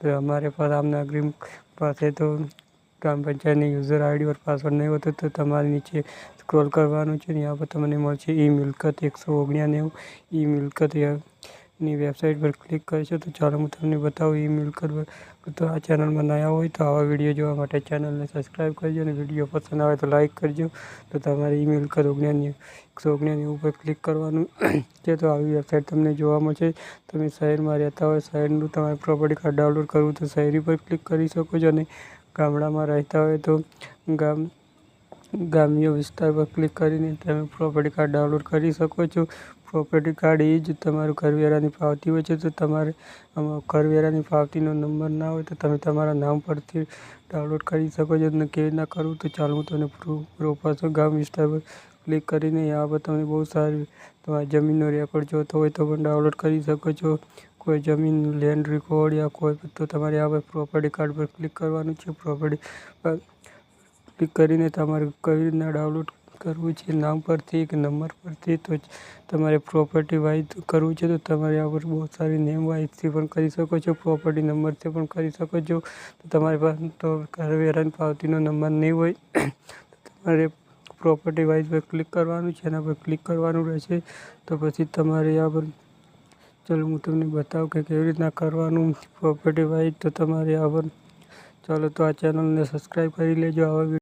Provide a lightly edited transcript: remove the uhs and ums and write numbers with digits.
तो हमारे पास आम नागरिक पास है तो ग्राम पंचायतनी यूजर आईडी और पासवर्ड नहीं होता तो તમારે નીચે સ્ક્રોલ કરવાનું છે. यहाँ पर તમને મળશે ઈ મિલકત 199 ઈ મિલકત ની વેબસાઇટ પર ક્લિક કરશો તો ચાલો હું તમને બતાવું ઈ મિલકત પર. તો આ ચેનલમાં નયા હોય તો આવા વિડીયો જોવા માટે ચેનલને સબસ્ક્રાઈબ કરજો અને વિડીયો પસંદ આવે તો લાઈક કરજો. તો તમારે ઈ મિલકત 199 ઉપર ક્લિક કરવાનું છે. તો આવી વેબસાઇટ તમને જોવા મળશે. તમે શહેરમાં રહેતા હોય, શહેરનું તમારે પ્રોપર્ટી કાર્ડ ડાઉનલોડ કરવું તો શહેરી પર ક્લિક કરી શકો છો અને ગામડામાં રહેતા હોય તો ગ્રામ્ય વિસ્તાર પર ક્લિક કરીને તમે પ્રોપર્ટી કાર્ડ ડાઉનલોડ કરી શકો છો. પ્રોપર્ટી કાર્ડ એ જ તમારું કરવેરાની પાવતી હોય છે. તો તમારે કરવેરાની પાવતીનો નંબર ના હોય તો તમે તમારા નામ પરથી ડાઉનલોડ કરી શકો છો. અને કેવી રીતના કરવું તો ચાલો હું તમને પ્રૂફ ગામ વિસ્તાર પર ક્લિક કરીને यहाँ પર તમે બહુ સારી તમારી જમીનનો રેકોર્ડ જોતો હોય તો પણ ડાઉનલોડ કરી શકો છો. કોઈ જમીન લેન્ડ રેકોર્ડ યા કોઈ તો તમારે આ પર પ્રોપર્ટી કાર્ડ પર ક્લિક કરવાનું છે. પ્રોપર્ટી પર ક્લિક કરીને તમારે કઈ રીતના ડાઉનલોડ કરવું છે, નામ પરથી કે નંબર પરથી. તો તમારે પ્રોપર્ટી વાઇઝ કરવું છે તો તમારે આ પર બહુ સારી નેમ વાઇઝથી પણ કરી શકો છો, પ્રોપર્ટી નંબરથી પણ કરી શકો છો. તો તમારી પાસે તો કરવેરાની પાવતીનો નંબર નહીં હોય તો તમારે પ્રોપર્ટી વાઇઝ પર ક્લિક કરવાનું છે. એના પર ક્લિક કરવાનું રહેશે. તો પછી તમારે આ પર ચાલો હું તમને બતાવું કે કેવી રીતના કરવાનું પ્રોપર્ટી વાઇઝ. તો તમારે આ પર ચાલો તો આ ચેનલને સબસ્ક્રાઈબ કરી લેજો. આવા